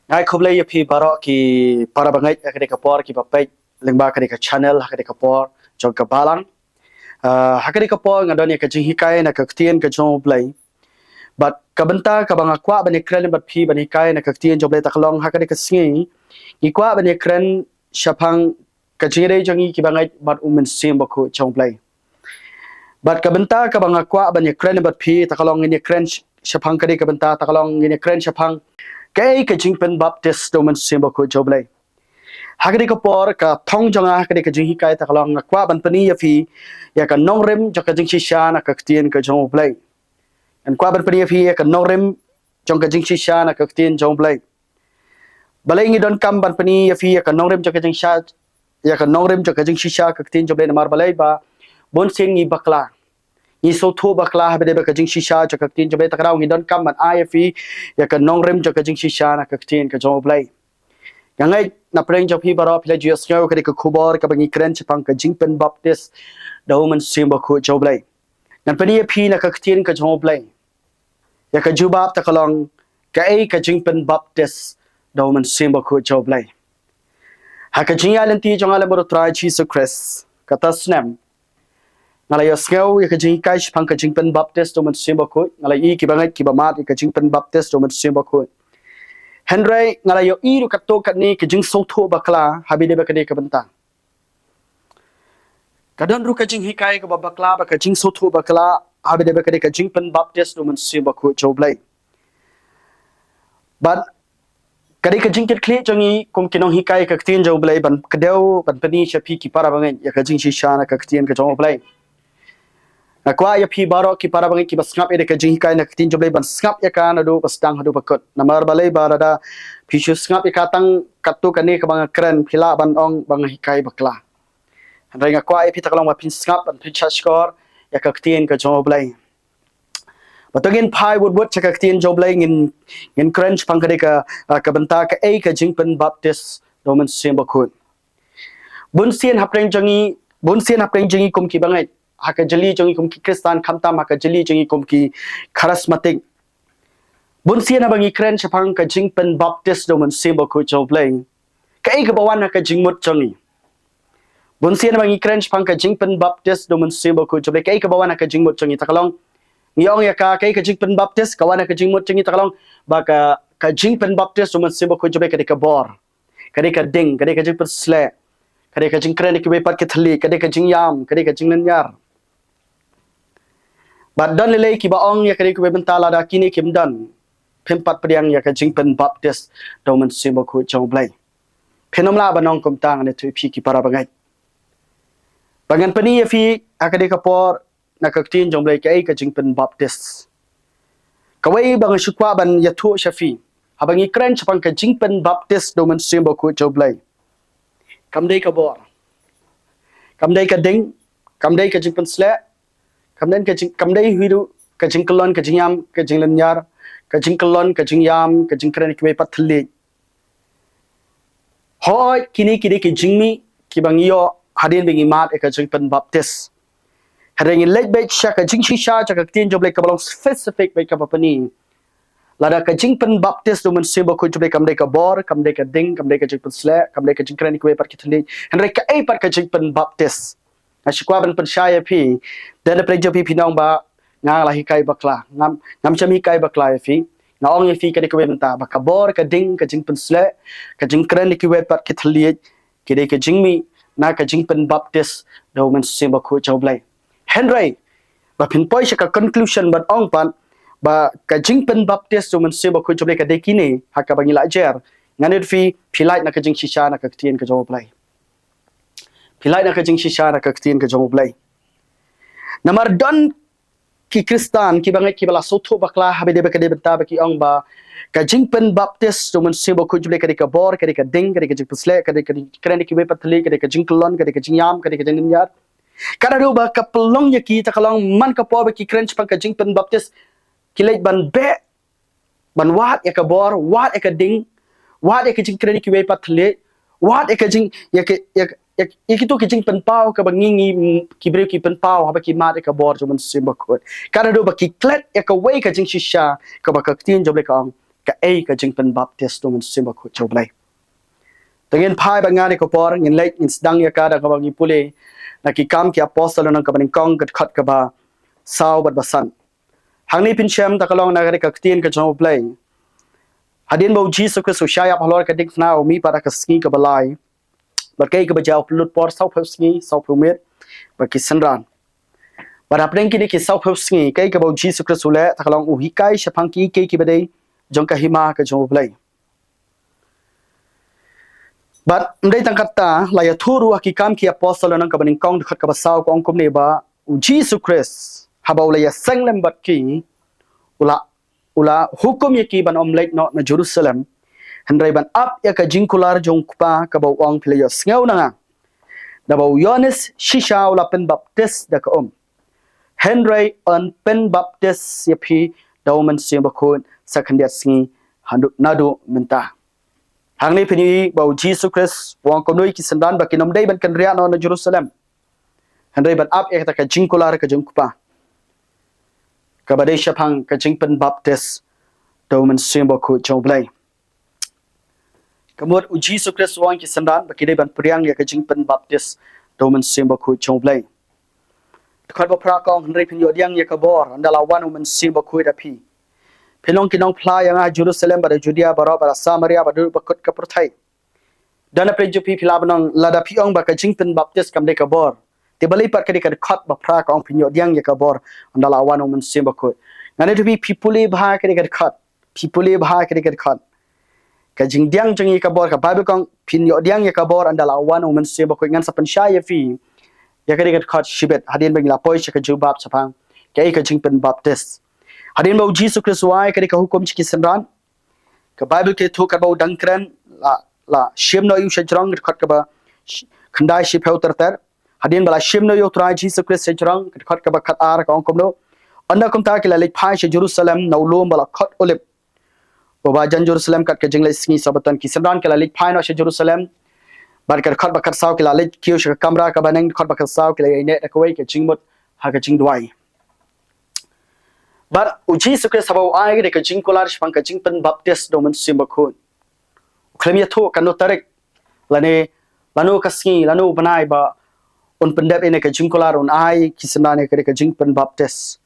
Ngai khoblai phi barok ki para bangai akade kapor ki bapai lengba akade ka channel akade kapor jong ka balang hakade kapor ngadoni ka jing hikai na ka tien ka jong blai but kabenta ka banga kwa bani kren bat phi bani kai na ka tien jong blai taklong hakade ka singi ki kwa bani kren shapang ka jire jongi ki bangai bat umen sim baku jong blai but kabenta ka banga kwa bani kren bat phi taklong ni kren shapang kade kabenta taklong ni kren shapang cái chính pen baptist do man simba ko joblay hakadi ko por ka thong jonga hakadi ka jing hikai ta kalong kwa ban pani ya fi ya ka nong rem jo ka jing shisha na ka tien ka joblay an kwa ban pani ya fi ya ka nong rem jong ka jing shisha na ka tien joblay balai ngi don kam ban pani ya fi ya ka nong rem jo ka jing sha ya ka nong rem jo ka jing shisha ka tien joblay na mar balai ba bon sing ni bakla ni so tho bakla ha be ka jing shisha jo ka tien joblay ta raw ngi don kam ban ifi ya ka nong rem jo ka jing shisha na ka tien ka joblay ngai na preng jo phi baro phi jios nyo ka ka khubor ka bangi kren chapang ka jing pen baptist da man simba ko joblay nan pani phi na ka tien ka joblay ya ka jubab ta kalong ka ka jing pen baptist da man simba ko joblay ha ka jing alan ti jong ala boro try jesus christ ka tasnem ngalay yosngaw ya ka jing kai chapang ka jing pen baptist da man simba ko ngalay I ki bangai ki ba mat ka jing pen baptist da man simba ko Henry ngalayo iru kato katni ke jing soto bakla habide bakade ka bentang. Kadon ru ka jing hikai ka bakla ba ka jing soto bakla habide bakade ka jing pen baptist do man sim bakhu joblay. But kadi ka jing ket kle jongi kum kinong hikai ka tin joblay ban kadeu ban pani chapi ki para bangen ya ka jing shishana ka tin ka joblay. Na kwa ya phi baro ki para bangi ki basngap ede ka jing kai na tin joblay ban skap ya kana do bastang hadu bakot namar balai barada phi shu skap ya katang katu kani ka bang kren phila ban ong bang hikai bakla handai nga kwa ya phi takalong ma phin skap ban phin chashkor ya ka tin ka joblay batagin phai wood cha ka tin joblay ngin kren pang ka banta ka ka jing pen baptist roman sim bakut bun sien hapreng jangi kum ki bangai haka jeli jongi kum ki kristan khamta maka jeli jongi kum ki charismatic bun sian abangi kren chapang ka jing pen baptist do man simbo ko joblay ka ka bawan ka jing mut jongi bun sian abangi kren chapang ka jing pen baptist do man simbo ko joblay ka bawan ka jing mut jongi takalong ngiong ya ka jing pen baptist kawan ka jing mut jongi takalong ba ka jing pen baptist do man simbo ko joblay ka bor ka ding ka jing pen sle ka jing kren ki wepat ke thali ka jing yam ka jing nanyar But don lele ki baong ya kari ku bentala da kini kim don pempat priang ya ka jing pen baptist do man simbo ku joblay phenomla banong kum tang ne tu phi ki para bangai bangan pani ya fi akade ka por na ka tin joblay ka jing pen baptist kawai bang shukwa ban ya thu shafi habangi kren chapang ka jing pen baptist do man simbo ku joblay kamdei ka bor kamdei ka ding kamdei ka jing pen sle kamdai hiru ka jing kolon ka jing yam ka jing lanyar ka jing kolon ka jing yam ka jing kren ki pathli hoy kini ki jingmi ki bangyo hadin bingi mat ka jing pen baptist hareng lek be sha ka jing shisha cha ka tin job le ka balong specific be ka papani lada ka jing pen baptist do man simbo ko job le kamdai ka bor kamdai ka ding kamdai ka jing pen sle kamdai ka jing kren ki pathli henry ka par ka jing pen baptist Ashikwa ban percaya pi dan prejo pi pinong ba ngang lahi kai bakla ngam chami kai bakla fi ngaong fi ka de benta ba ka bor ka ding ka jing pen sle ka jing kren ki we pat ki thli ki de ka jing mi na ka jing pen baptist do man simba ko joblay henry ba pin poi ka conclusion ban ong pan ba ka jing pen baptist do man simba ko joblay ka de kini ha ka bangila jer nganit fi philai na ka jing shisha na ka tien ka joblay Pilai na ka jing shisha na ka tin ka joblay namar don ki kristan ki bangai ki bala soto bakla habide ba ka de benta ba ki ong ba ka jing pen baptist do man simbo ko joblay ka bor ka ding ka jing pusle ka kren ki we patli ka jing kolon ka jing yam ka jing nyar kada do ba ka pelong ya ki ta kalong man ka po ba ki kren chpang ka jing pen baptist ki leit ban be ban wat ya ka bor wat ya ka ding wat ya ka jing kren ki we patli wat ya ka jing ya Ikitu ki jing pen pau ka bangingi ki breu ki pen pau haba ki mat ka bor jo man simba ko kada do ba ki klet ya ka wei ka jing shisha ka ba ka tin job le ka ka ai ka jing pen baptist do men simba khu choblai tengin phai ba nga ni ko por ngin lek in sedang ya ka da ka bang pule na ki kam ki apostle nang ka baning kong kat khat ka ba sau bat basan hangni pin chem ta kalong na ka tin ka choblai hadin bo Jesus Christ shaya halor ka dik na mi para ka ski ka balai ba kai ka ba jaw plut por sau pheu ski sau pheu met ba ki sanran ba rapeng ki ni ki sau pheu ski kai ka bo Jesus Christ le ta kalong u hi kai shapang ki kai ki ba dei jong ka hima ka choblai but ndai tang kata la ya thuru ki kam ki apostle nang ka baning kong khat ka ba sau kong kum ne ba u Jesus Christ habau la ya sanglem bat ki ula hukum ya ki ban omlek no na Jerusalem handrai ban up ya ka jingkular jong kupa ka bau ong phile sngew na da bau Yohanes shisha ula pen baptist da ka handrai on pen baptist ya phi dauman sim ba khon sakhandiat singi handu nadu menta hangni phini bau Jesus Christ wong ko noi ki sandan ba kinom dei ban kan ria no na Jerusalem handrai ban up ya ka jingkular ka jong kupa kabadai shapang ka jingpen baptist dauman simbo khu choblai kamut u Jesus Christ wang ki sandan bakidai ban priang ya ka jingpen baptist dauman simbo khu choblai khat ba pra kong hnrei phin yo diang ya ka bor andala wan man simbo khu da phi phinong kinong phla ya nga Jerusalem ba Judea ba ba Samaria ba du ba kut ka prthai dana pre ju phi phila banong lada phi ong ba ka jingpen baptist kam de ka bor te balai par kadi kad khat ba phra kong phinyo diang ya ka bor andala wan man simbo khu ngane to bi people bha kadi kad khat people bha kadi kad khat ka jing diang jangi ka bor ka bible kong phinyo diang ya ka bor andala wan man simbo khu ngan sapan sha ya fi ya kadi kad khat shibet hadin bang la poi ka jubab sapang kai ka jingpen baptist hadin bau Jesus Christ wai kadi ka hukum chi sanran ka bible ke thu ka bau dangkran la shim no yu shajrang khat ka ba khandai shi pheu tar hadin bala shim no yo trai Jesus Christ sejrang khat ka ba khat ar ka ong kom no anda kom ta ki la lek phai she Jerusalem no lom bala khat olip ba jan Jerusalem kat ka jingle singi sabatan ki sanran ka la lek phai no she Jerusalem bar ka khat ba khat saw ki la lek kiu she kamra ka banang khat ba khat saw ki la ne ka wai ka jingmut ha ka jing dwai bar u Jesus Christ sabau ai de ka jing kolar shpang ka jing pen baptist do man sim ba khun khlem ya tho kan no tarek lane lanu ka singi lanu banai ba un pendap ini ka jingkolar un ai kisana ne ka jingpen baptist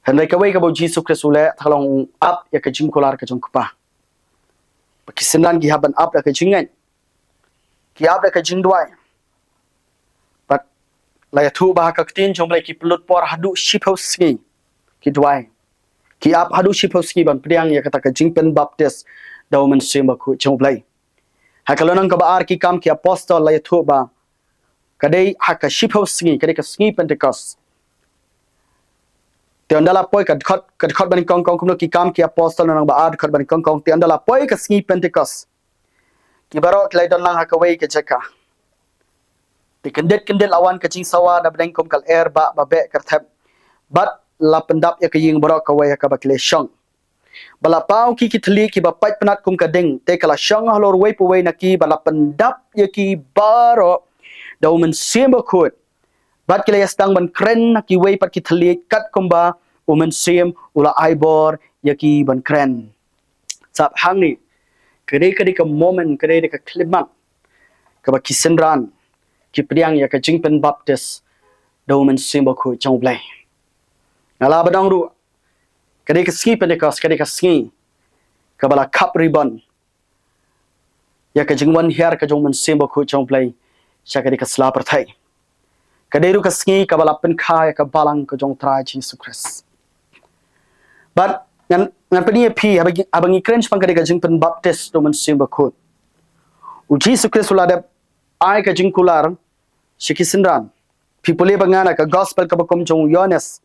handai ka wai ka bo Jesus Christ ule thalong up ya ka jingkolar ka jongpa kisanan gi haban up ya ka jingan ki up ya ka jingdwai but la ya thu ba ka tin jom lai ki plut por hadu shiphoski ki dwai ki up hadu shiphoski ban priang ya ka jingpen baptist daumen simba khu jomlai hakalonang ka ba ar ki kam ki apostle la ya thu ba kadai haka shiphoski kadai ka sngi pentecost te andala poi ka khat ban kong kong ki kam ki apostle nang ba ad khat ban kong kong te andala poi ka sngi pentecost ki barok lai don lang haka wei ka jaka te kendet lawan ka jing sawa na bang kom kal air ba be kar thap bat la pendap ya ka ying barok ka wei ka ba kle shong bala pau ki thli ki ba pat panat kum ka ding te kala shong halor wei pu wei na ki bala pendap ya ki baro daumen simba khut bat kile yastang ban kren ki wei pat ki thli kat komba umen sim ula aibor yaki ban kren sap hangni kede ka moment kede ka klimat ka ba kisenran ki priang ya ka jingpen baptist daumen simba khut chongblai ngala badang ru kede ka ski pentecost kede ka ski ka bala cup ribbon ya ka jingwan her ka jongmen simba khut chongblai sakadi ka sla perthai kaderu ka ski ka balapen kha ka balang ka jong trai Jesus Christ but ngan pani phi abangi krench pang ka jingpen baptist do man simba khut u Jesus Christ ula de ai ka jingkular shikisindan people bangana ka gospel ka bakom jong Yohanes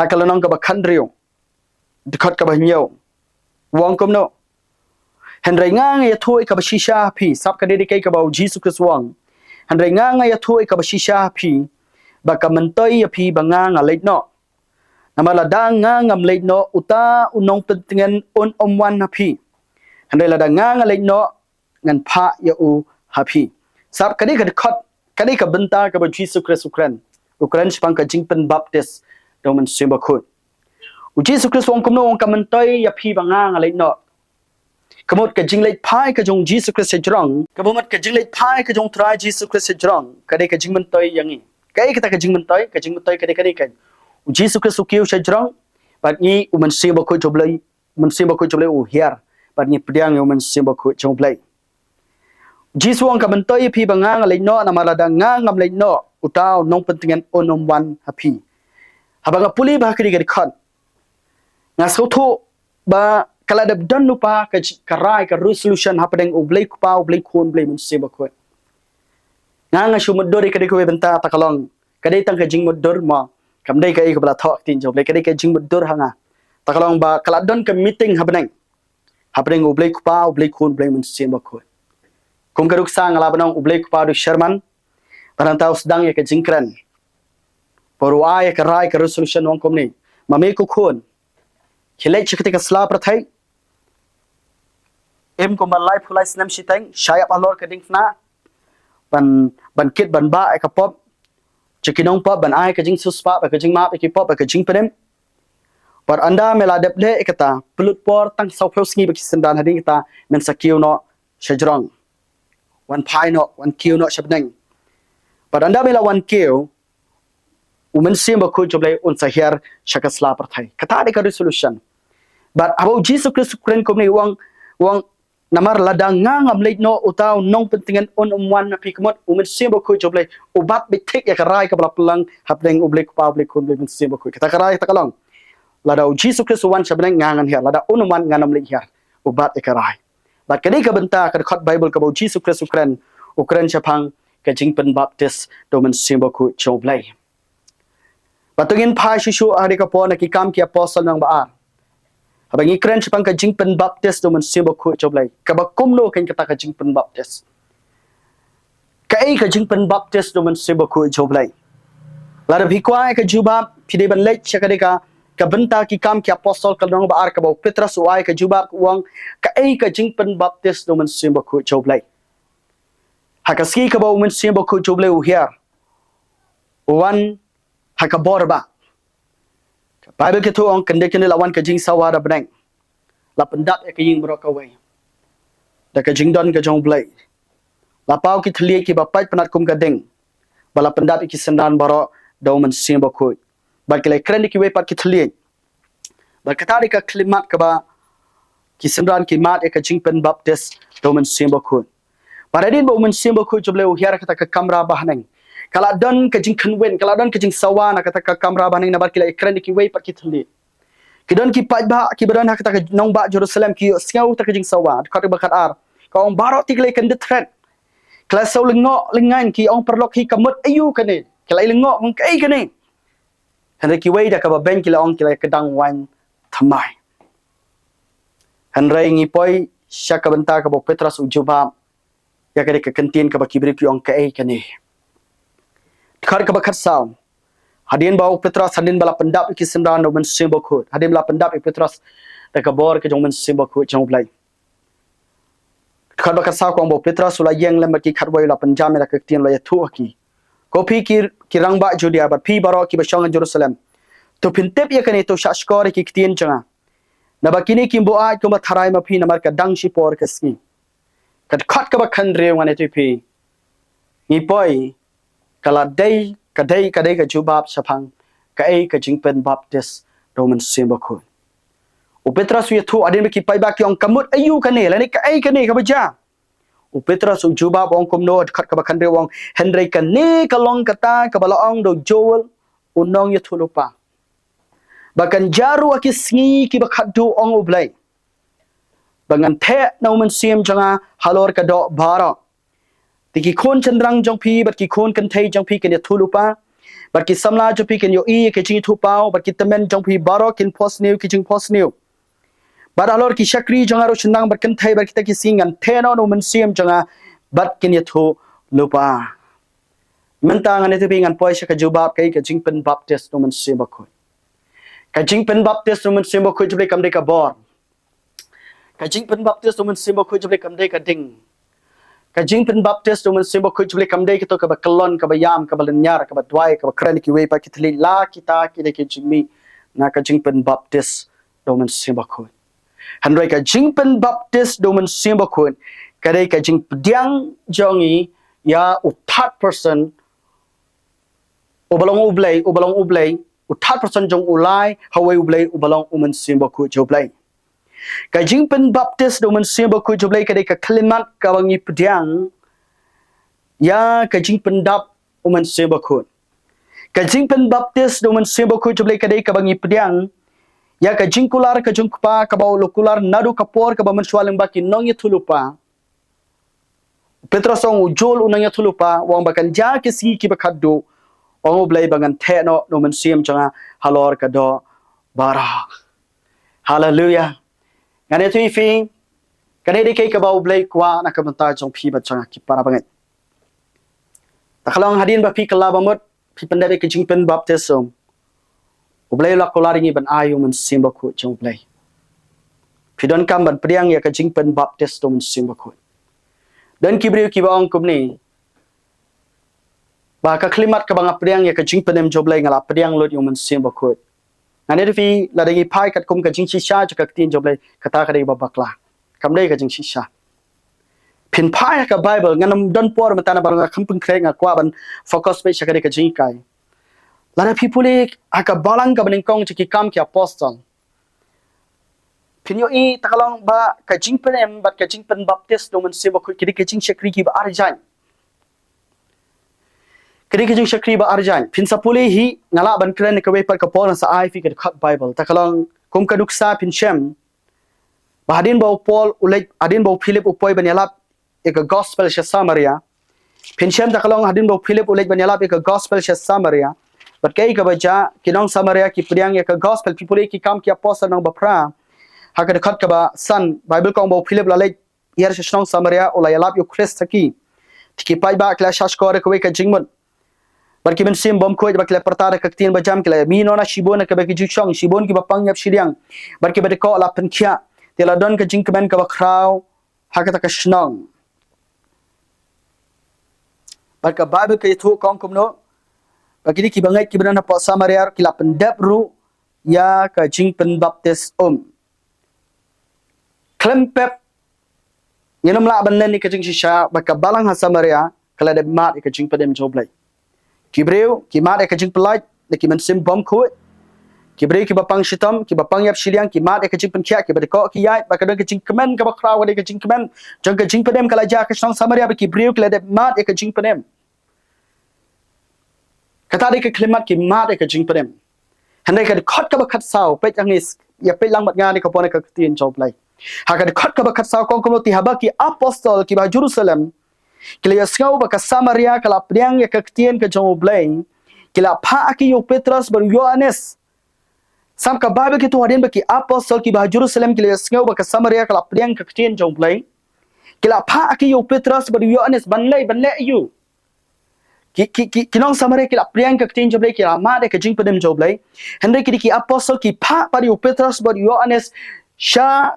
hakalonong ka ba khandrio dikhat ka ba nyau wong kom no henrai ngang ya thoi ka ba shisha phi sap ka de kai ka ba Jesus Christ wong handrai nga ya thoi ka ba shisha phi ba ka mantoi ya phi ba nga leit no namala da nga ngam leit no uta unong pentingan on omwan na phi handrai la da nga leit no ngan pha ya u ha phi sap kadi ka khat kadi ka benta ka ba Jesus Christ Ukraine spang ka jingpen baptist doman simba khut Jesus Christ wong kom no wong kamentoi ya phi banga ngalai no kamot ka jinglai phai ka jong Jesus Christ sejrong kabomat ka jinglai phai ka jong try Jesus Christ sejrong kadai ka jingmentoi yangi kai kita ka jingmentoi kadai kadai ka Jesus Christ ukiu sejrong bat ni uman simba ko joblai man simba ko joblai u hiar bat ni pediang uman simba ko joblai Jesus wong kamentoi phi banga ngalai no namalada ngam lai no utau nong pentingan onom wan happy habanga puli ba kri gari khan nga sautu ba kala dab dan lupa ka rai ka resolution hapdeng ublai kupa ublai khon blai mun se ba ko nga shumodori kadi ko benta takalong kadai tang ka jing modor ma kamdai ka ik bala thok tin job lai kadai ka jing modor hanga takalong ba kala don ka meeting hapdeng ublai kupa ublai khon blai mun se ba ko kum karuk sang ala banong ublai kupa du sherman parantau sedang ya ka jingkran Paru ay ka rai ka resolution wong kom ni mame ko khon khilai chikte ka sla prathai em ko malai phulai snam shitang shaya palor ka dingna ban kit ban ba ka pop chikinong pop ban ai ka jing suspa ka jing ma ka pop ka jing penem par anda mela deple ekata pulut por tang sau pheu sngi ba kisandan hading ta men sakiu no shajrong one pai no one kiu no shabnang par anda mela one kiu umen simba ko joblai un sahir shakasla prathai kata de ka resolution but about Jesus Christ kren kom ni wang namar ladang ngam leit no utau nong pentingan on wan na pikmot umen simba ko joblai ubat bitik ya karai ka pelang hapdeng ublik public kun ben simba ko kata karai takalong lada Jesus Christ wan shabnang ngangan hier lada on wan nganam leit hier ubat ya karai but kadai ka benta ka khot bible ka about Jesus Christ ukren chapang ka jingpen baptist domen simba ko joblai Patungin pa shishu ari ka po nakikam ki apostle ng baar. Habang ikren siya pang kajingpen baptist do man simba ko joblay. Kabakumno kan kata kajingpen baptist. Kai kajingpen baptist do man simba ko joblay. Lara bhikwa ka jubab pide ban lech siya kadika kabenta ki kam ki apostle ka ng baar ka ba Petrus uay ka jubab uang kai kajingpen baptist do man simba ko joblay. Hakaski ka ba man simba ko joblay uhiar. Uwan hakabor ba Bible ke tu ong kende lawan ke jing sawara benang la pendat ke ying bro kawai da ke jing don ke jong blai la pau ki thli ki ba pai penat kum ka ding bala pendat ki sendan baro do man sim ba khoi ba ke le kren ki we pat ki thli ba ka tari ka klimat ka ba ki sendan ki mat ke jing pen baptist do man sim ba khoi paradin bo man sim ba khoi joble u hiara ka kamra bahnang Kala don ka jing kanwen, kala don ka jing sawana kata ka kamera baning na barkila ikran ki way pat ki thli. Ki don ki paj ba ki badan kata ka nong ba Jerusalem ki siau ta ka jing sawa kata ba khat ar. Ka ong baro ti klai kan threat. Kala sau lengo lengan ki ong perlok hi kamut ayu kane. Kala lengo mong kai kane. Henry ki way da ka ba ben kila ong kila kedang wan thamai. Henry ngi poi syaka benta ka ba Petrus ujuba. Ya ka de ka kentin ka ba kibri ki ong kai kane. Khar ka bakhat saw hadin bau Petrus hadin bala pendap ki sendan do men simbo khut hadin bala pendap Petrus da ka bor ke jong men simbo khut jong blai khar bakhat saw ko bau Petrus ula yeng lem ki khat wai la panjam la ka tien la ya thu ki kopi ki rang ba judia ba pi baro ki ba shong Jerusalem to pintep ya kane to shashkor ki tien changa na ba kini ki bo a ko ma tharai ma phi namar ka dang shi por ka ski kat khat ka ba khan re ngane tu phi ni poi kala day kadai ka jubab sapang kai ka jingpen baptist roman simba ko u Petrus yu thu adin ki pai ba ki ong kamut ayu kane la ni kai kane ka baja u Petrus u jubab ong kom no khat ka ba khan re wong henry kane ka long kata ka bala ong do joel unong yu thu lupa bakan jaru aki sngi ki ba khat du ong u blai bangan the no man sim janga halor ka do bara Tiki khon chandrang jong pi bat ki khon kan thai jong pi ken thulupa bat ki samla jong pi ken yo I ke chi thu pau bat ki tamen jong pi baro kin post new ki jing post new bat alor ki shakri jong aro chandang bat kan thai bat ki ta ki singan theno no man sim janga bat ken thu lupa mentang ane tu pi ngan poi shaka jubab kai ka jing pen baptist no man sim ba khoi ka jing pen baptist no man sim ba khoi jble kam de ka bor ka jing pen baptist no man sim ba khoi jble kam de ka ding ka jing pen baptist do man simbo ko jule kam dei to ka ba kalon ka ba yam ka ba nyar ka ba dwai ka ba kran ki we pa ki thli la ki ta ki de ki jingmi na ka jing pen baptist do man sim ba khun han roi ka jing pen baptist do man sim ba khun ka dei ka jing pdiang jongi ya uthat person ubalong ublay uthat person jong ulai hawai ublay ubalong uman sim ba khu joblay ka jing pen baptist do man sim ba khu joblay ka dei ka klimat ka bangi pdiang ya ka jing pen dap uman sim ba khu ka jing pen baptist do man sim ba khu joblay ka dei ka bangi pdiang ya ka jing kular ka jung pa ka baw lokular nadu kapor ka ba man swalang ba ki nong ye thulupa Petros ong ujol unang ya thulupa wang bakan ja ke si ki bakaddo ong blay bangan the no man sim changa halor ka do bara hallelujah ngane tu fi kane de ke ka baw blay kwa na ka manta chong phi ba changa ki para bangai takalong hadin ba phi kala ba mot phi pandai ke jing pen baptism ublay la kolari ni ban ayu man sim ba khu chong blay phi don kam ban priang ya ka jing pen baptist man sim ba khu dan kibriu ki baong kumni ba ka klimat ka banga priang ya ka jing penem joblay ngala priang lot yung man sim ba khu ngane fi la dagi phai kat kum ka jing shisha cha ka tin joblay kata ka dei ba bakla kam dei ka jing shisha pin phai ka bible nganam don por mata na baranga khampung khreng kwa ban focus pe cha ka dei ka jing kai la fi puli aka balang ka baning kong chi kam ki apostle pin yo i takalong ba ka jing penem ba ka jing pen baptist do man sim ba khu ki ka jing shakri ki ba arjan kedi ke jing shakri ba arjan pin sapuli hi ngala ban kren ka we par ka pol sa ai fi ka khat bible takalong kum ka duksa pin shem ba hadin ba pol ulai adin ba philip upoi ban yalap ek gospel sha samaria pin shem takalong hadin ba philip ulai ban yalap ek gospel sha samaria bat kai ka baja kinong samaria ki priang ek gospel people ki kam ki apostle nong ba pra haka khat ka ba san bible kong ba philip lalai yer shnong samaria ulai yalap yo christ ki tiki pai ba kla shash ko re ko we ka jingmon barki ben sim bom ko ba kla pertara ka tin ba jam kla mi no na shibon ka ba ki juchong shibon ki ba pang yap shiriang barki ba ko la pen khia tela don ka jing ben ka ba khrau haka ta ka shnong barka bible ka thu kong kum no bagi ki bangai ki bana pa samaria ki la pen dap ru ya ka jing pen baptist klempep yenam la ban ni ka jing shisha ba ka balang ha samaria kala de mat ka jing pedem joblai kibreu ki mat ka jing pelai de ki men sim bom khu kibreu ki bapang shitam ki bapang yap shiliang ki mat ka jing pen khia ki ba ko ki yai ba ka don ka jing kemen ka ba kraw de ka jing kemen jang ka jing pedem kala ja ka song samaria ba kibreu kala de mat ka jing pedem kata de ka klimat ki mat ka jing pedem handai ka khot ka ba khat sao pe jang ni ya pe lang mat nga ni ka pon ka tin joblai haka khat ka ba khat sao kong ko ti haba ki apostol ki ba jerusalem kila skau ba ka samaria kala priang ya ka tien ka jong blai kila pha ki yo petrus bar yohanes sam ka ba ki to hadin ba ki apostol ki ba jerusalem kila skau ba ka samaria kala priang ka tien jong blai kila pha ki yo petrus bar yohanes banlai you ki nong samaria kila priang ka tien jong blai kila ma de ka jing pedem jong blai henry ki apostol ki pha bar yo petrus bar yohanes sha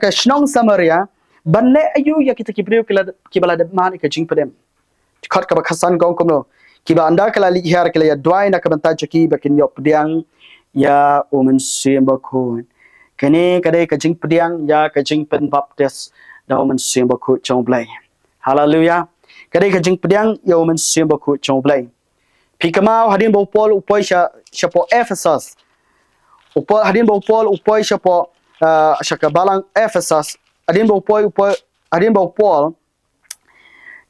ka shnong samaria banle ayu ya kita kibreu ki bala de man ka jing pedem khot ka ba khasan gong kom no ki ba anda kala li her kala ya dwai na ka banta chaki ba kin yo pdiang ya omen sim ba khun kane ka de ka jing pdiang ya ka jing pen baptist da omen sim ba khu chong blai hallelujah ka de ka jing pdiang ya omen sim ba khu chong blai pikamau hadin bo pol upoi sha po ephesus upoi hadin bo pol upoi sha po shaka balang ephesus adin bo pol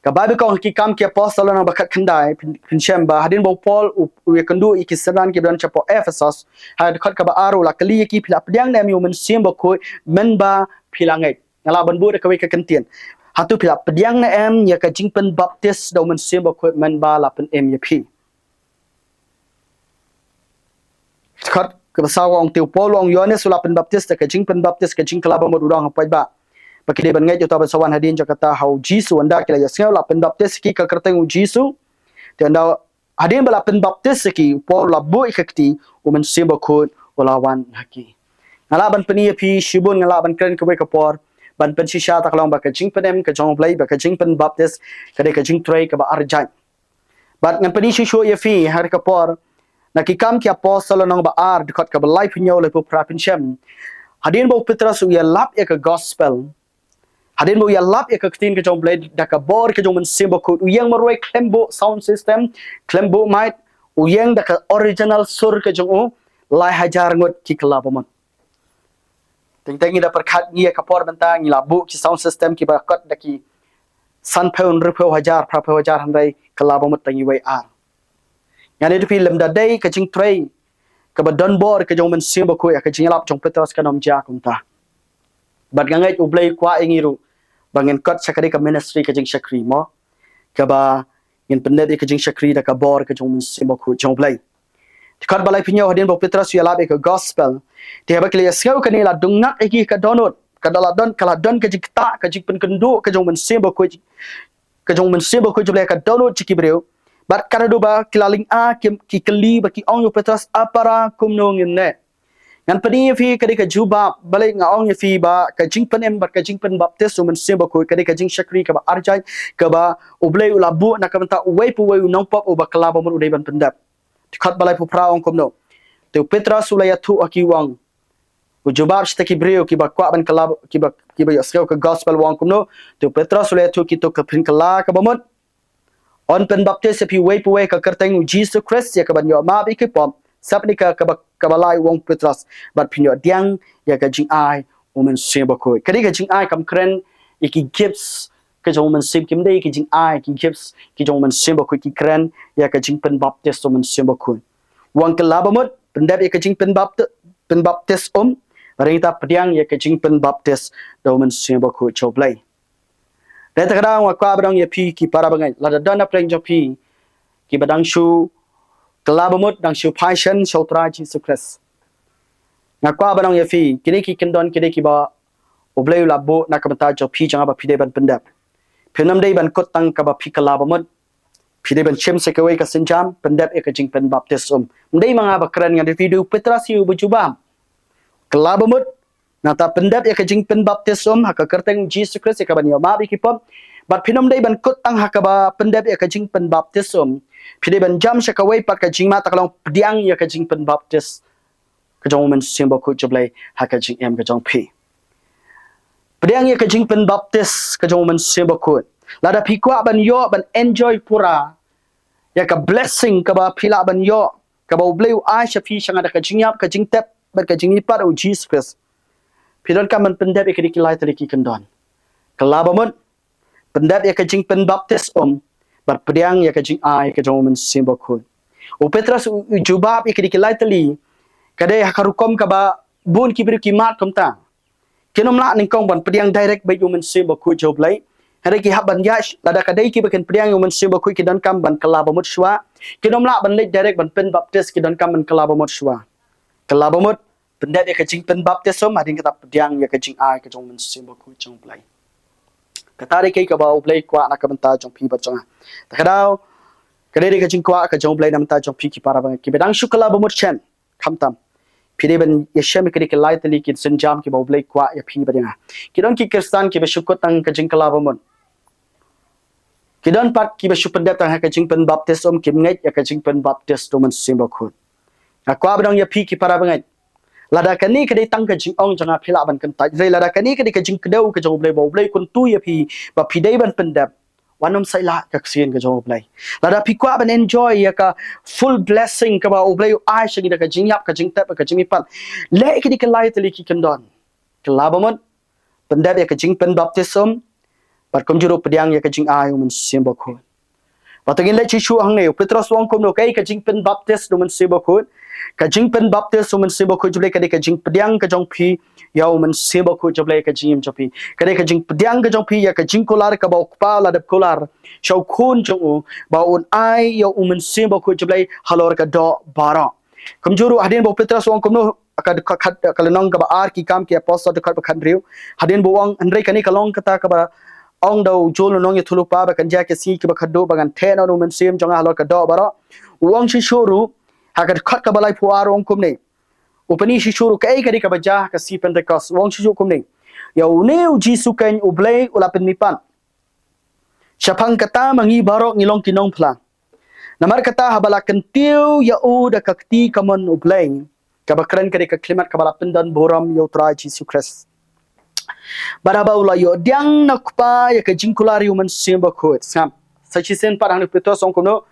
ka bible ko ki kam ki apostle na bakat khandai pin shem ba hadin bo pol we kandu ikisanan ki dan chapo ephesus had khat ka ba aro la kali ki phila pdiang na mi men sim ba khoi men ba philangai ngala ban bu ka we ka kantien hatu phila pdiang na em ya ka jingpen baptist do men sim ba khoi men ba la pen em ya phi khat ka sa ong tiu pol ong yohanes la pen baptist ka jingpen baptist ka jing kala ba mo durang pai ba pakide ban ngai jota sawan hadin jakata hau jisu anda kila ya sengau la pen baptist ki ka kerteng jisu te anda hadin bala pen baptist ki pol la bu ikakti umen simba khut wala wan haki ngala ban pani phi shibun ngala ban kren ka we ka por ban pen shisha ta kalong ba ka jing penem ka jong blai ba ka jing pen baptist ka de ka jing trai ka ba arjai bat ngan pani shisho ye phi har ka por nakikam ki apostle nang ba ar dikhat ka balai pinyo le pu prapin shem hadin bo Petrus ya lap ya ka gospel hadin bo ya lap ya ka tin ka jong blade da ka bor ka jong men simbo ku yang maroi klembo sound system klembo mic yang da ka original sur ka jong u lai hajar ngot ki kala pamon ting da perkhat ngia ka por banta ngi labu ki sound system ki ba kot da ki san phon rupo hajar pra hajar handai kala pamot tangi wai ar ngani tu film da dai ka jing tray ka ba don bor ka jong men simbo ku ya ka jing lap jong Petrus ka nom ja kum ta bat ngai u blai kwa ingiru bangen kot sakari ka ministry ka jing sakri mo ka ba ngin pendet ka jing sakri da ka bor ka jong men simbo ku jong blai tikar balai pinyo hadin bo Petrus ya lab ka gospel dia ba klia skau ka ni la dungnak iki ka donot ka dala don kala don ka jing ta ka jing pen kendu ka jong men simbo ku ka jong men simbo ku jong blai ka donot chiki breu bat kana do ba kilaling a ki kali ba ki ong yo Petrus apara kumno ngin ne ngan pani fi kadi ka juba balai nga ong fi ba ka jing pen em ba ka jing pen baptis men simbo ku kadi ka jing sakri ka ba arjai ka ba ublai ulabu na ka menta uwei pu wei nong pop o ba kala ba mun udai ban pendap tikhat balai pu pra ong kumno te Petrus ulaya thu aki wang u jubab sta ki breu ki ba kwa ban kala ki ba yaskau ka gospel wang kumno te Petrus ulaya thu ki to ka pin kala ka ba mun on pen baptis pi wei pu wei ka kerteng Jesus Christ ya ka ban yo ma bi ki pom sap ni ka balai wong Petrus bat pin yo diang ya ka jing ai woman simbo ko kadi ka jing ai kam kren iki gifts ka jong man sim kim dei ki jing ai ki gifts ki jong man simbo ko ki kren ya ka jing pen baptis woman simbo ko wang ka labamut pendap ya ka jing pen baptis ringta pediang ya ka jing pen baptis woman simbo ko choblai dan terkadang waktu abang ya pi ki para bangai lada dana pleng jopi ki badang shu kelabamut dang shu passion shotra Jesus Christ ngakwa abang ya pi kini ki kendon kini ki ba oblei labu nak kemata jopi jangan ba pide ban pendap penam dei ban kot tang ka ba pi kelabamut pide ban chem sekawai ka senjam pendap ka jing pen baptism mdei manga ba keren ngadi video Petrus yu bujubam kelabamut nata pendap ya ka jing pen baptism haka kerteng Jesus Christ ya ka ban yo ma bi ki pom bat phinom dei ban kot tang haka ba pendap ya ka jing pen baptism phide ban jam sakawai pat ka jing ma takalong pediang ya ka jing pen baptis ka jong men simbo ku joblai haka jing em ka jong phi pediang ya ka jing pen baptis ka jong men simbo ku lada phi kwa ban yo ban enjoy pura ya ka blessing ka ba phila ban yo ka ba bleu ai shafi shanga da ka jing yap ka jing tep ba ka jing ipat o Jesus Christ pidon ka man pendap ya ka dikilai tadi ki kendon kelabamut pendap ya ka jing pen baptis bat pediang ya ka jing ai ka jong men simbo ku o Petrus jubab ya ka dikilai tali kadai hakarukom ka ba bun ki bri ki mat kom ta kenom la ning kong ban pediang direct ba yo men simbo ku joblai hari ki haban yash lada kadai ki baken pediang yo men simbo ku ki don kam ban kelabamut shwa kenom la ban lek direct ban pen baptis ki don kam ban kelabamut shwa kelabamut pendap ya ka jing pen baptism ading kata pediang ya ka jing ai ka jong men simbo ku jong play katari kai ka ba play kwa na ka banta jong pi ba jong takadau kadai ka jing kwa ka jong play nam ta jong pi ki para ba ki bedang shukala ba mut chen khamtam pide ban ya shem ki ke lai tali ki senjam ki ba play kwa ya pi ba dinga ki don ki kristan ki be shukot tang ka jing kala ba mut ki don pat ki be shuk pendap tang ka jing pen baptism ki ngai ya ka jing pen baptism men simbo ku akwa bedang ya pi ki para ba ngai lada kani kadai tang ka jing ong janga phila ban kan ta rei lada kani kadai ka jing kdau ka jong blai bo blai kun tu ya phi ba phi dai ban pendap wanom sai la ka sien ka jong blai lada phi kwa ban enjoy ya ka full blessing ka ba blai ai shagi da ka jing yap ka jing tap ka jing pat le ki ka lai tali ki kendon kelabamut pendap ya ka jing pen baptism bat kom juro pediang ya ka jing ai men simbo ku patagin le chi shu hang ne Petrus wong kom no kai ka jing pen baptist men simbo ku ka jing pen baptist men simbo ku juble ka de ka jing pediang ka jong phi ya men simbo ku juble ka jing chopi ka de ka jing pediang ka jong phi ya ka jing kolar ka ba pa la de kolar shau khun jong u ba un ai ya men simbo ku juble halor ka do bara kom juru hadin bo Petrus wong kom no ka lenong ka ba ar ki kam ki apostle de ka ba khan riu hadin bo wong andre kani ka long kata ka ba ong do jolo nong ye thulu pa ba kan ja ke si ki ba khado ba gan the no men sim jong halor ka do bara wong shi shuru hakat khat ka balai pu ar ong kum nei upani shi shuru kai kadi ka baja ka si pentecost wong shi kum nei ya uneu jisu kan ublei ula pen mipan syapang kata mangi barok ngilong kinong phlang Namar kata habala kentiu ya u da kakti kaman ubleng. Kabakran kade ka klimat kabala pendan boram yo tra Jesus Christ. Baraba ula yo diang nakpa ya ka jingkulari uman simba khot. Sam. Sachisen parang ni peto song kono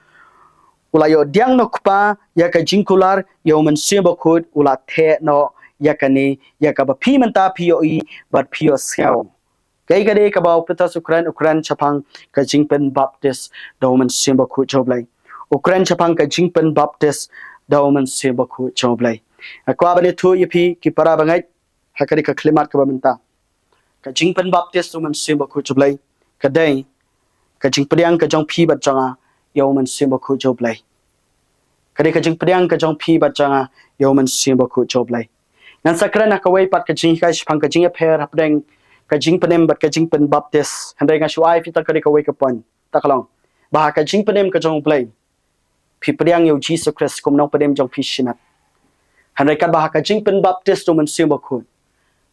ula yo diang nakpa ya ka jingkular yo uman simba khot ula the no ya ka ni ya ka ba pi menta pi yo I bat pi yo sel. Kay kade ka ba peto Ukraine chapang ka jingpen baptist da uman simba khot joblay. Ukraine chapang ka jingpen baptist da uman simba khot joblay. Akwa bane thu yipi ki para bangai hakari ka klimat ka ba menta. Ka jingpen baptist uman simba khot joblay. Kadai ka jingpediang ka jong pi bat janga yo uman simba khot joblay. Kadai ka jingpediang ka jong pi bat janga yo uman simba khot joblay. Ngan sakran na kawai pat ka jing kai chapang ka jing pher hapdeng ka jing penem bat ka jing pen baptist handai nga shuai fita kare ka wai ka pon takalong bah ka jing penem ka jong play pi priang yo Jesus Christ kom nong penem jong pi shinat handai ka bah ka jing pen baptist do man simba khut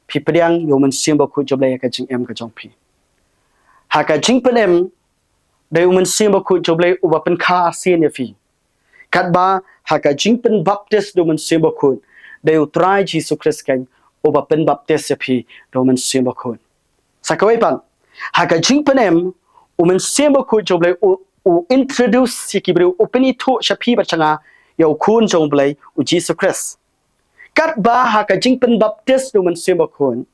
pi priang yo man simba khut job lay ka jing em ka jong pi ha ka jing penem dai man simba khut job lay uba pen kha sin ya fi kat ba ha ka jing pen baptist do man simba khut dai utrai Jesus Christ kan uba pen baptist ya pi do man simba khut sakawai pan haka jing penem umen sembo ku joblay u introduce sikibre openi to shapi bachanga yo kun joblay u Jesus Christ kat ba haka jing pen baptist umen sembo kun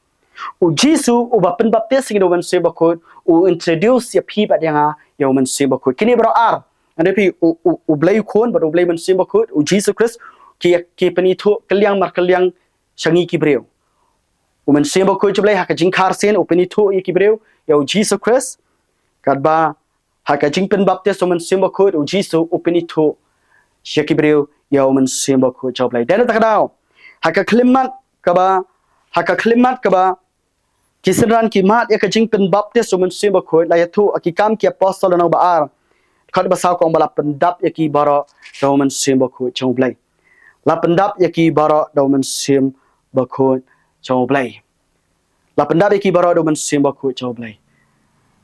u Jesus u bapen baptist ngi umen sembo kun u introduce ya pi badanga yo umen sembo kun kini bro ar ande pi u blay kun ba u blay men sembo kun u Jesus Christ ki peni to kaliang mar kaliang shangi kibreu umen sembo ko joblay haka jing khar sen openi to ikibreu yo Jesus Christ kadba haka jing pen baptist umen sembo ko o Jesus openi to shakibreu yo umen sembo ko joblay den takadao haka klimat kaba kisenran ki mat ya ka jing pen baptist umen sembo ko la yatu akikam ki apostle no baar khad basaw ko bala pendap ya ki bara do umen sembo ko joblay la pendap ya ki bara do umen sembo ko joblay la pendap ki baro do man simba ku joblay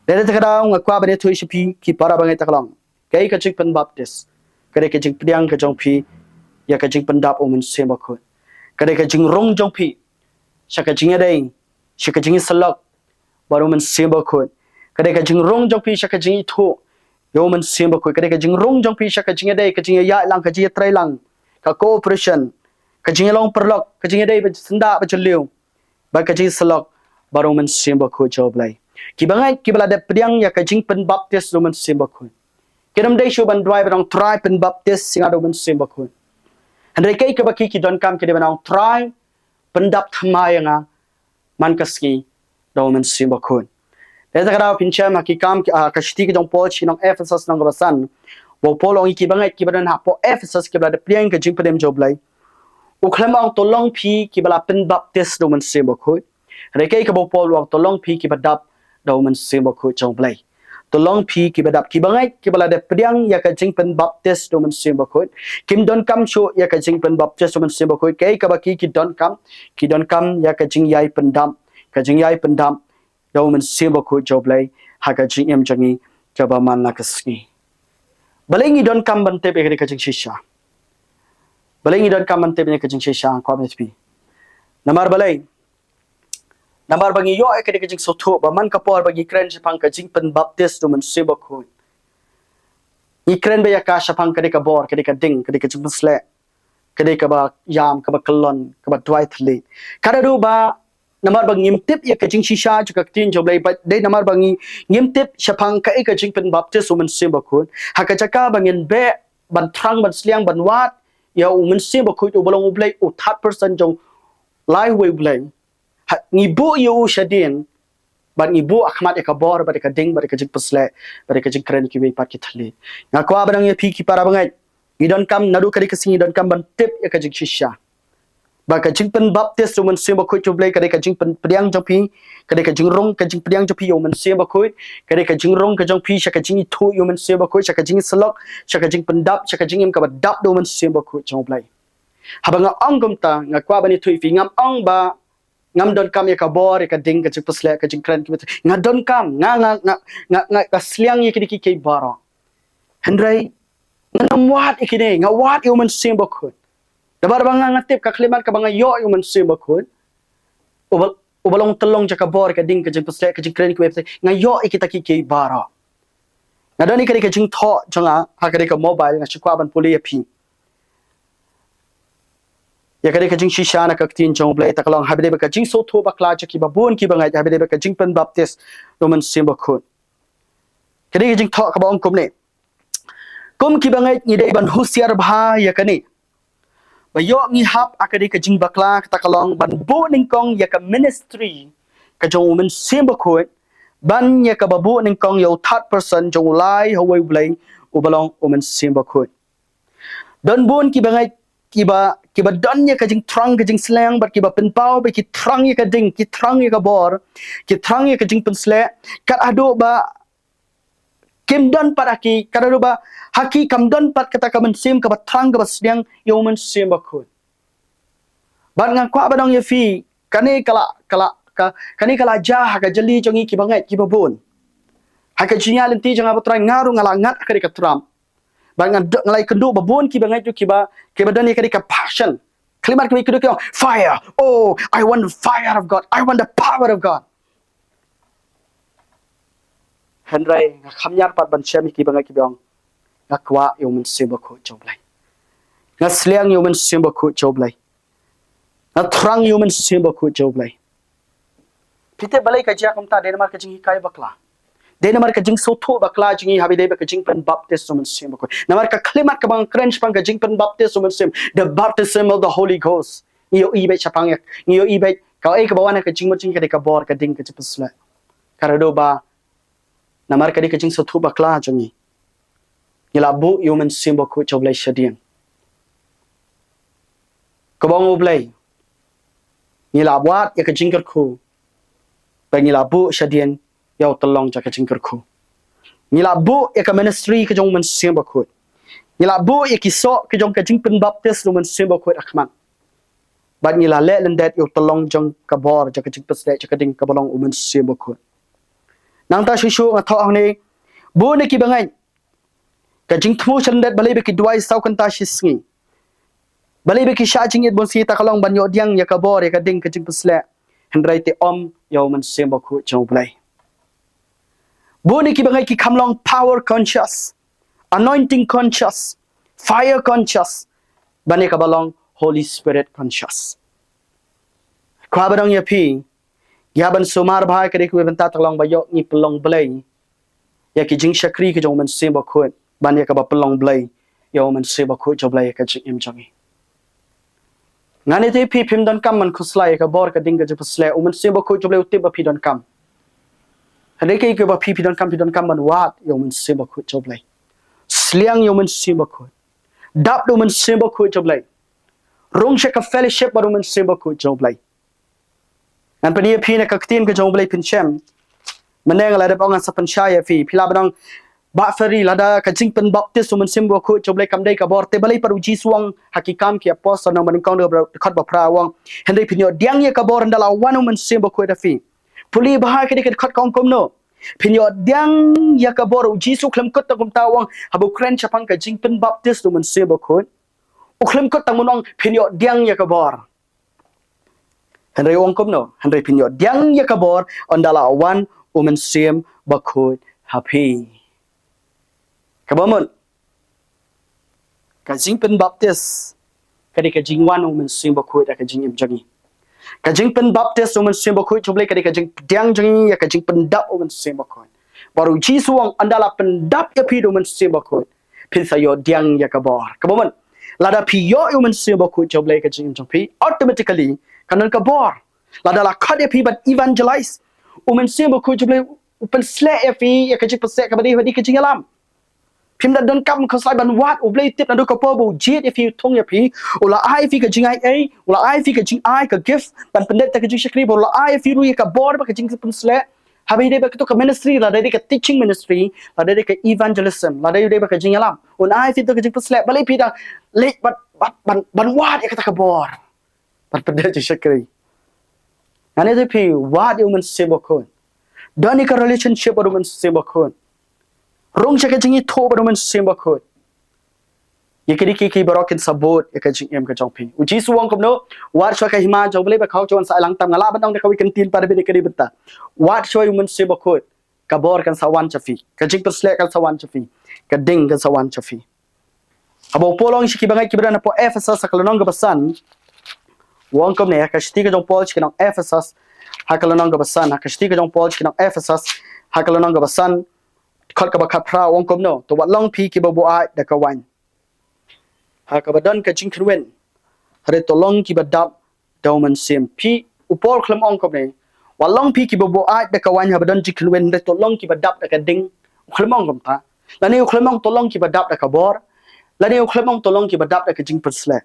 dede takada ngakwa bane thui shipi ki para bangai taklong kai ka jing pen baptist kare ka jing pdiang ka jong pi ya ka jing pendap o man simba ku kare ka jing rong jong pi shaka jing dai shaka jing salak baro man simba ku kare ka jing rong jong pi shaka jing thu yo man simba ku kare ka jing rong jong pi shaka jing dai ka jing ya lang ka jing trai lang ka cooperation ka jing long perlok ka jing dai ba senda ba chliu ba ka jing salak baru men simba ku joblay ki bangai ki bala de priang ya ka jing pen baptist do men simba ku kiram dai shu ban drive rong try pen baptist singa do men simba ku handai kai ka baki ki don kam ki de banong try pendap thamai nga man kaski do men simba ku de ta kada pincha ma ki kam ka shti ki dong po chi nong Ephesus nong basan wo polong ki bangai ki badan ha po Ephesus ki bala de priang ka jing pen joblay u khlamang to long pi ki bala pen baptist do men simba ku Rekai ka bopol wang tolong pi ki badap da umen simba ku joblay. Tolong pi ki badap ki bangai ki bala de priang ya ka jing pen baptist do men simba ku. Kim don kam show ya ka jing pen baptist do men simba ku. Kai ka baki ki don kam ya ka jing yai pendam da umen simba ku joblay ha ka jing em jangi ka ba man na kaski. Balengi don kam bante be ka jing shisha. Balengi don kam bante be ka jing shisha ko pi. Namar balai namar bagi yo ek de jing soto ba man kapor bagi kren japang ka jing pen baptist do man simba ku ikren be ya ka shapang ka de ka bor ka de ka ding ka de ka jing sle ka de ka ba yam ka ba kalon ka ba twai thli kada do ba namar bang ngim tip ya ka jing shisha ju ka tin joblay ba de namar bang ngim tip shapang ka ek ka jing pen baptist do man simba ku ha ka chaka bangin be ban thrang ban sliang ban wat ya man simba ku do bolong ublay o 3% jong lai we ublay ngibu yu shadin ban ngibu akhmat ekabor ba ka ding ba ka jing pusle ba ka jing kren ki we pat ki thali ngakwa barang ye pi ki para bangai idon kam nadu kari ka singi don kam ban tip ya ka jing shisha ba ka jing pen baptist man simba ku chublay ka jing pen priang jopi ka jing rong ka jing priang jopi yo man simba ku ka jing rong ka jong pi sha ka jing thu yo man simba ku sha ka jing slok sha ka jing pen dap sha ka jing em ka ba dap do man simba ku joblay habanga angum ta ngakwa bani thui fi ngam ang ba ngam don kam ya ka bor ya ka ding ka jing pusle ka jing kren ki nga don kam nga ka sliang ye ki ki baro hendrai Ngawat ikini, ngawat yung mensim bakun. Dabar bang ngatip kaklimat ka bang yo yung mensim bakun. Ubalong telong jaka bor ka ding ka jeng pesle ka jeng kren ka website ngayo ikita ki bara. Ngadani ka jeng tho janga ha ka mobile nga shikwa ban puli api. Ya ka jeng shisha na ka tin jong blai takalong habide ka jeng so tho bakla jaki babun ki bangai habide ka jeng pen baptist no mensim bakun. Ka jeng tho ka ba ong kum ne. Kum ki bangai ni dai ban husiar bha ya ka ni. Bayo ngi hap akadi ka jing bakla ka takalong ban bu ning kong ya ka ministry ka jong men simba khoi ban ya ka babu ning kong yo third person jong lai hawai blai ubalong men simba khoi don bun ki bangai ki ba don ya ka jing trong ka jing slang bat ki ba pen pau ba ki trong ya ka ding ki trong ya ka bor ki trong ya ka jing pen sle kat ado ba kim don paraki kadaro ba haki kam don pat kata ka men sim ka ba trong ka ba sdiang yo men sim ba khoi ban ngang kwa badong ye fi kani kala jah ka jali jongi ki bangai ki babun ha ka jinya lenti janga batrai ngaru ngala ngat ka ka tram ban ngang ngalai kendu babun ki bangai tu ki ba dan ka passion kalimat ki kudu ki fire, oh I want the fire of God, I want the power of God. Henry khamnyar pat ban chemi ki bangai ki bong ngakwa yo men simba ko joblai ngasliang yo men simba ko joblai na trang human simba ku joblai pite balai ka jia kumta Denmark ka jing kai bakla Denmark ka jing sotho bakla jing habi dei ka jing pen baptist human simba ku namar ka klimat ka bang cringe pang ka jing pen baptist human sim the baptism of the Holy Ghost iyo ibe chapang yak iyo ibe ka ai ka bawana ka jing mo jing ka bor ka ding ka chipsla karado ba namar ka di ka jing sotho bakla jing ila bu human simba ku joblai shadian ka bang oblai ngila wat ya ka jingkar khu ba ngila bu shadian yau telong ja ka jingkar khu ngila bu ya ka ministry ka jong men simba khu ngila bu ya ki so ka jong ka jing pen baptist men simba khu akhman ba ngila le lendet yau telong jong ka bor ja ka jing pesle ja ka ding ka bolong men simba khu nang ta shishu nga tho ang ni bu ne ki bangai ka jing thu chandet balai be ki duai sau kan ta shisngi balai be ki sha jing it bon si ta kalong ban yo diang ya ka bor ya ka ding ka jing pesle hendrai te om yo man simba khu jong blai bu ni ki bangai ki khamlong power conscious anointing conscious fire conscious bane ka balong Holy Spirit conscious kwa badong ya pi ya ban sumar bhai ka dik we ban ta talong ba yo ni pelong blai ya ki jing shakri ka jong man simba khu bane ka ba pelong blai yo man simba khu jong blai ka jing im jangi ngani te pi phim don kam man khuslai ka bor ka ding ka jipsle uman simba khu joble utte ba pi don kam hade ke ke ba pi don kam man wat yo man simba khu joble sliang yo man simba khu dap do man simba khu joble rong she ka fellowship ba man simba khu joble an pani pi na ka tin ka joble pin chem maneng la da bang sa pan shaya fi phila badang ba feri lada ka jing pen baptist man simbo khu joble kam dai ka bor te balai paru ji suang hakikam ki apostle no man kong de khat ba pra wang hendai pinyo diang ye ka bor ndala wan man simbo khu da fi puli ba ka de khat kong kom no pinyo diang ya ka bor ji su khlem kot ta kum ta wang habu kren chapang ka jing pen baptist man simbo khu u khlem kot ta munong pinyo diang ya ka bor hendai wang kom no hendai pinyo diang ya ka bor ndala wan man sim ba khu happy kabamun ka jing pen baptist ka jing wan men simba khu da ka jing im jangi ka jing pen baptist men simba khu choble ka jing diang jangi ya ka jing pen dap men simba khu baru ji suang andala pen dap ya pi do men simba khu pin sa yo diang ya ka bor kabamun lada pi yo men simba khu choble ka jing jang pi automatically kanan ka bor lada la khat ya pi but evangelize men simba khu choble pen sle ya pi ya ka jing pse ka badi ka jing alam phim dan don kam ko sai ban wat oblei tip na do ko po bu jit if you thong ya phi ola ai fi ka jing ai ola ai fi ka jing ai ka gift ban pendet ta ka jing shakri ola ai fi ru ka board ba ka jing pun sle habi de ba ka to ka ministry la de ka teaching ministry la de ka evangelism la de ba ka jing alam on ai fi to ka jing pun sle balai pi da le ban wat ya ka ta ka board ban pendet jing shakri ane de pi wat you man sebo kon dani ka relationship or man sebo kon rong cha ka jingi tho ba man simba khu Yekiri kiki barokin sabot ya ka jing em ka jong pi uji suwang kom no wat choi ka hima jong ble ba khau chon sa lang tam ngala ban dong de kawi kan tin par be de kri bata wat choi mun se ba khot ka bor kan sawan chafi ka jing persle kan sawan chafi ka ding kan sawan chafi abo polong shi ki bangai ki brana po Ephesus sakalonong ga basan wang kom ne ka shti ka jong pol chi kan Ephesus hakalonong ga basan ka shti ka jong pol chi kan Ephesus hakalonong ga basan khot ka ba khat pra wang kom no to wat long pi ki ba bo ai da ka wan Hakabadan ka jingkrwen hare tolong ki badap dauman sem pi upol klam ong kom ne walong pi ki bobo ai da kawan habadan jingkrwen hare tolong ki badap da ka ding klam ong kom ta lani klam ong tolong ki badap da ka bor lani klam ong tolong ki badap da ka jing persle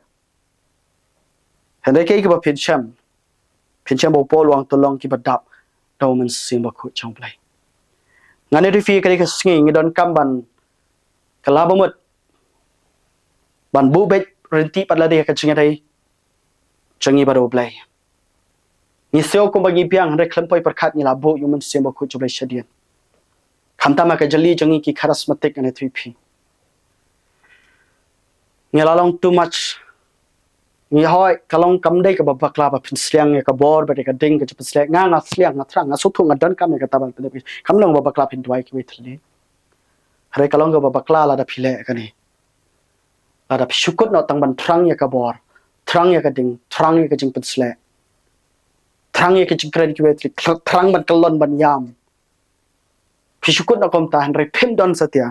hande ke ki ba pincham bo pol wang tolong ki badap dauman sem ba khu chong plai ngane ri fi ka ka sngi ngidon kamban kalabamut ban bu bet renti padla de ka chinga dai changi baro blai ni seo ko bagi piang re khlem poi parkhat ni la bo human semba khu chublai shadian khamta ma ka jali changi ki charismatic ane 3p ni la long too much ni hoi kalong kam dai ka bakla ba pin sliang ka bor ba de ka ding ka chup slek nga sliang nga thrang nga su thu nga dan kam ka tabal pe kam long ba bakla pin twai ki withli re kalong ga ba bakla la da phile ka ni ada syukut no tang ban thrang ya ka bor thrang ya ka ding thrang ya ka jing pensle thrang ya ka jing kren ki wetri thrang ban kalon ban yam syukut no kom ta han re phim don satya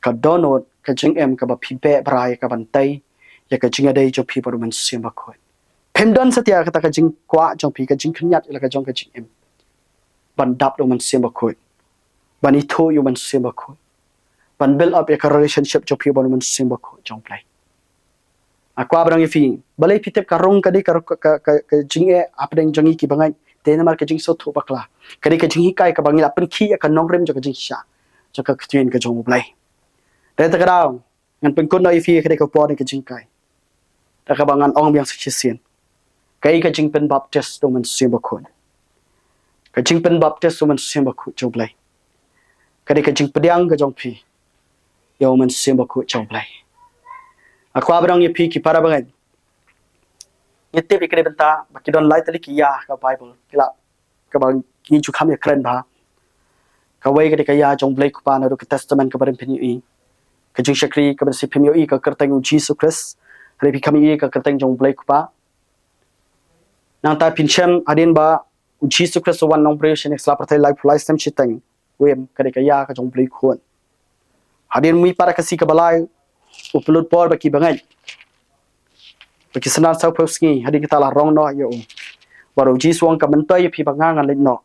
ka donot ka jing em ka ba phibe brai ka ban tai ya ka jing adai jo phi par man sim ba khoi phim don satya ka ta ka jing kwa jong phi ka jing khnyat la ka jong ka jing em ban dap do man sim ba khoi ban I tho yu man sim ba khoi ban build up a relationship jo phi bon man sim ba kho jong plai akwa brang fi balai pitep ka rong ka de ka jing e apdeng jangi ki bangai te na mar ka jing so tho bakla ka de ka jing hi kai ka bangi apin khi ka nong rem jo ka jing sha jo ka ktuen ka jong plai te ta ka ngan pen kon noi fi ka de ka po de ka jing kai ta ka bangan ong biang si sien kai ka jing pen baptist do man sim ba kho ka jing pen baptist do man sim ba kho jong plai ka de ka jing pediang ka jong phi yo man sim ba khu chong plai akwa brang ye phi ki para bangai yete bi kre benta baki don lai tali ki ya ka bible kila ka bang ki chu kham ye kren ba ka wei ka de ka ya jong blai ku pa na ro ka testament ka barin phi yi ka jing shakri ka bar si phim yo yi ka kartang Jesus Christ re bi kham yi ka kartang jong blai ku pa nang ta pinchem adin ba Jesus Christ wan nong operation extra prathai life lifetime chitang wem ka de ka ya ka jong blai khon hadin mi para kasi ka balai upload por baki bangai baki sanan sau phoski hadin kita la rong no yo baru ji suang ka mentai phi bangang an no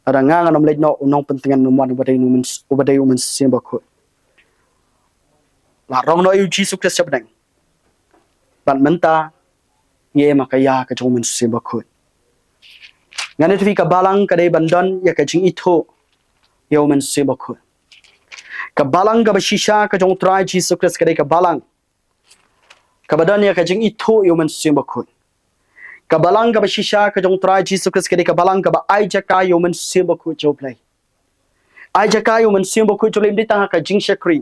ada ngang an no unong pentingan numan ubadai umen sim ba kho la rong no yu ji su kres sabdang ban menta ye makaya ka jong men sim ba kho ngane fi ka balang ka dei bandon ya ka jing itho yo men sim ba kho ka balang ka bashisha ka jong trai Jesus Christ ka dei ka balang ka badan ya ka jing itho yo men sim ba kho ka balang ka bashisha ka jong trai Jesus Christ ka dei ka balang ka ba ai jaka yo men sim ba kho jo play ai jaka yo men sim ba kho jo lem di tang ka jing shakri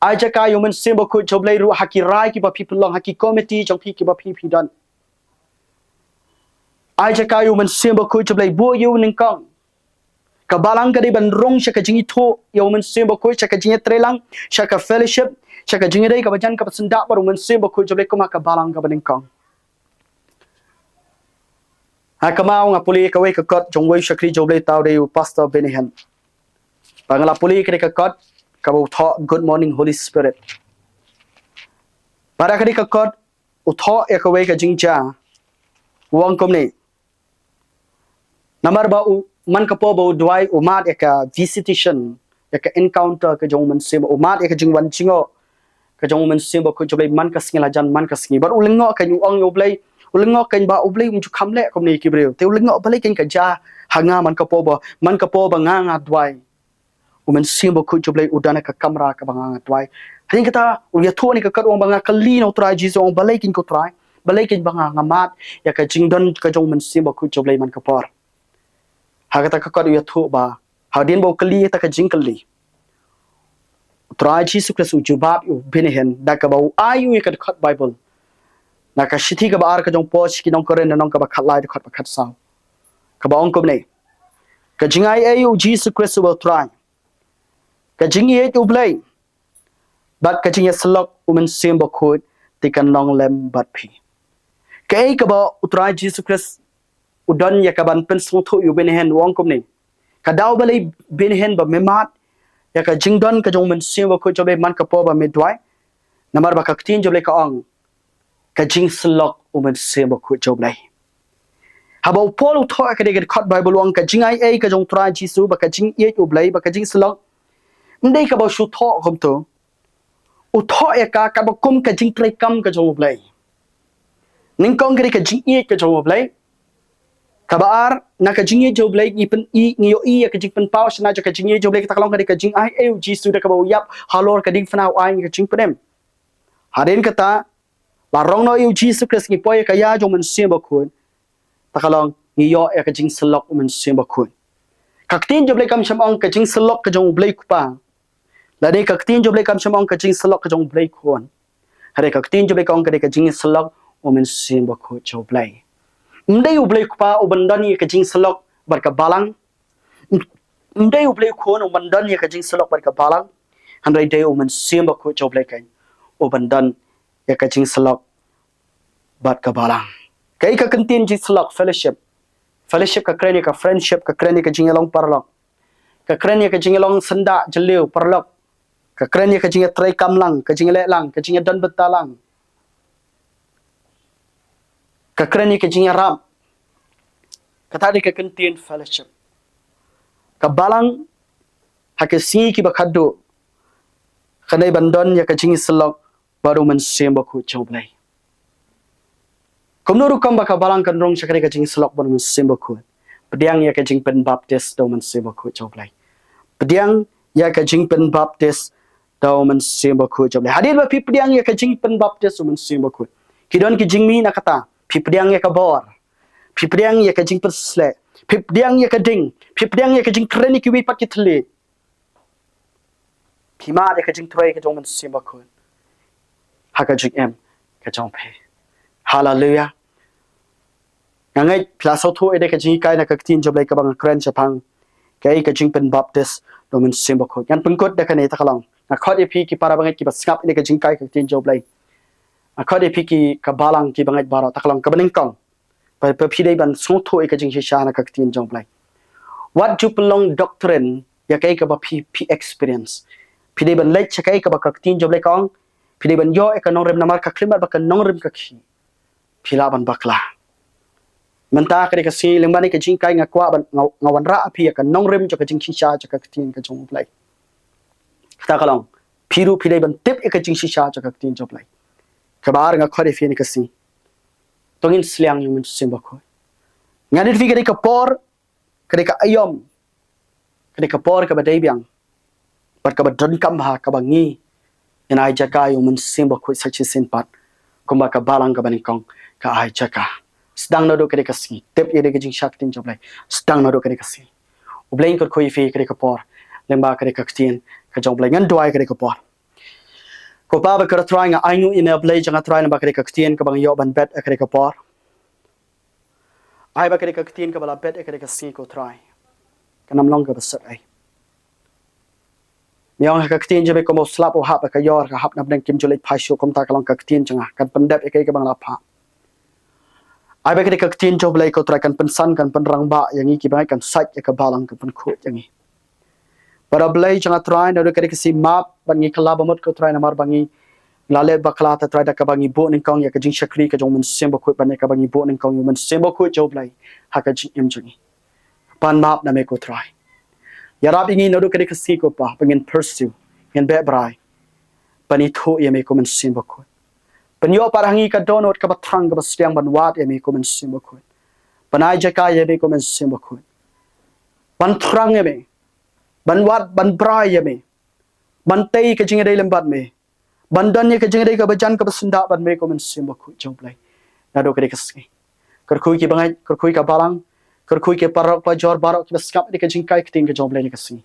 ai jaka yo men sim ba kho jo play ru haki rai ki ba people long haki committee jong pi ki ba pi dan ai jaka yo men sim ba kho jo play bo yo ning kong ka balang ka dei ban rong sha ka jing itho yo men sim ba kho sha ka jing trelang sha ka fellowship sha ka jing dei ka bajan ka pasenda ba men sim ba kho jo play ko ma ka balang ka baning kong ha kamau nga puli ka wei ka kot jong wei shakri jo play taw dei pastor Benihan bangla puli ka kot ka bo tho good morning Holy Spirit para ka ka kot u tho e ka wei ka jing cha wang kom ni number ba u man ka po bo dwai u mat e ka visitation e ka encounter ka jong men sim u mat e ka jing wan chingo ka jong men sim ba ko jo play man ka singla jan man ka singi bar u lengo ka yu ong yo play u lengo ka ba u play um chu kham le kom ni ki breu te u lengo play ken ka ja hanga man ka po ba nga dwai umen simbo ku jublai udana ka kamera ka banga twai hain kata u ya thoni ka kadong banga kali no try ji zong balai kin ko try balai kin banga ngamat ya ka jingdon ka jong men simbo ku jublai man ka por ha kata ka kadu ya thu ba ha din bo kali ta ka jing kali utrai Jesus Christ ujubab u binhen da ka bau ayu ka khat Bible na ka shithi ka bar ka jong poch ki nong koren nong ka ba khat lai khat ba khat sao ka ba ong kom nei ka jingai ayu Jesus Christ will try ka jingi e tu blai bat ka jingi slok umen sim ba khut ti kan nong lem bat phi ka ai ka ba utrai Jesus Christ udan ya ka ban pen sung thu yu binhen wong kom nei ka dau ba lei binhen ba memat ya ka jingdon ka jong men sim ba khut jobe man ka po ba me dwai namar ba ka tin jobe ka ong ka jing slok umen sim ba khut jobe lai haba polo tho ka de khat Bible wong ka jingai ai ka jong trai Jesus ba ka jing ye u blai ba ka jing slok ndai ka ba shu tho khom to u tho ya ka ba kum ka jing trai kam ka jong blai ning kong ka jing ye ka jong blai ka ba ar na ka jing ye jo blai ni pen i ni yo i ka jing pen pau na ka jing ye jo blai ka taklong ka jing ai eu Jesus da ka ba yap halor ka ding fnau ai ka jing pedem haren kata la rong no eu Jesus Christ ni poy ka ya jong men sim ba khun takalong ni yo ya ka jing slok men sim ba khun kaktin jo blai kam sham ong ka jing slok ka jong blai ku pa la de kaktin jo blai kam sham ong ka jing slok ka jong blai khun hare kaktin jo blai ka ong ka jing slok men sim ba khu jo blai ndai u blai ku pa u bandani ka jing slok bar ka balang ndai u blai khun u bandani ka jing slok bar ka balang handai de u men sim ba khu jo blai kai u bandan ya ka jing slok bar ka balang kai ka kantin jing slok fellowship ka kreni ka friendship ka kreni ka jing along parlok ka kreni ka jing along senda jeliu parlok ka kreni ka jing trai kamlang ka jing le lang ka jing dan betalang ka kreni ka jing ram ka tadi ka kantin fellowship ka balang ha ka si ki ba khadu khanai bandon ya ka jing slok baru men sim ba khu choblai komnuru kam ba ka balang kan rong sakari ka jing slok baru men sim ba khu pediang ya ka jing pen baptist do men sim ba khu choblai pediang ya ka jing pen baptist do men sim ba khu choblai hadir ba pi pediang ya ka jing pen baptist men sim ba khu kidon ki jing mi na kata pi pediang ya ka bor pi pediang ya ka jing pen sle pi pediang ya ka ding pi pediang ya ka jing kreni ki wi pat ki thle pi ma ya ka jing troi ka jong men sim ba khu ha ka jing em ka jong phe hallelujah ngai plaso thu ede ka jing kai na ka tin job lai ka bang kren chapang kai ka jing pen baptist do men sim ba khu yan pen kot da ka ne ta kalong na khot e pi ki para bangai ki basngap ede ka jing kai ka tin job lai a khot e pi ki ka balang ki bangai bara ta kalong ka baning kong pa pi dei ban so thu e ka jing sha na ka tin job lai what you belong doctrine ya kai ka ba pi experience pi dei ban lai cha kai ka ba ka tin job lai kong pi dei ban yo e ka nong rem na mar ka klimar ba ka nong rem ka khi pi la ban bakla menta ka ka si lembani ka jing kai nga kwa ban ngawan ra pi ka nong rem cho ka jing sha cha ka tin ka jong lai ta kalong piru pi dei ban tip e ka jing sha cha ka tin job lai ka bar nga khore fi ni ka si tongin sliang yung sim ba ko ngani fi ka por ka ayom ka por ka ba dei biang pat ka ba don kam ha ka ba ngi ina ai jaka yung sim ba ko sa chi sin pat kumba ka balang ka baning kong ka ai jaka sedang no do ka si tip ye de jing shak tin job lai sedang no do ka si ublain ko khoi fi ka por lemba ka tin ka job lai ngan doai ka por ko pa ba ka try nga ainu email play janga try na ba ka tin ka bang yo ban bet ka por ai ba ka tin ka bala bet ka si ko try kanam long ka basat ai miang ka tin je be ko mo slap o hap ka yor ka hap na bang kim jolai phasho kom ta ka long ka tin janga kan pendep ka bang la pha ai ba ka tin job lai ko try kan pen san kan pen rang ba yang ki ba kan sat ka balang ka pen khut yang para blai janga try na do ka si map bangi kala ba mot ko try na mar bangi lale bakla ta try da ka bangi bo ning kong ya ka jing shakri ka jong men sembo khut ban ka bangi bo ning kong men sembo khut job lai ha ka jing em jing pan map na me ko try ya rab ingi no do ka si ko pa pengin pursue ngen be brai pani thu ya me ko men sembo khut pan yo parangi ka donot ka bathang ka bastiang ban wat ya me ko men sembo khut panai jaka ya me ko men sembo khut ban thrang ya me ban wat ban brai ya me ban tei ka jing dei lembat me ban dan ye ka jing dei ka bajan ka basunda ban me ko men sembo khu job lai na do ka si kar khui ki bangai kar khui ka balang kar khui ke parok pa jor barok ki baskap de ka jing kai ting ka job lai ka si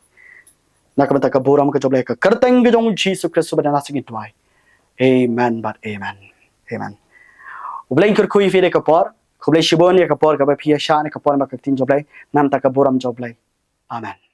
nak mata ka buram ka joblai ka kerteng ke jong Jesus Kristus bana nasing tuai amen but amen ublai kur kui fire ka por kublai shibon ya ka por ka ba phia sha ne ka por ma ka tin joblai nam ta ka buram joblai amen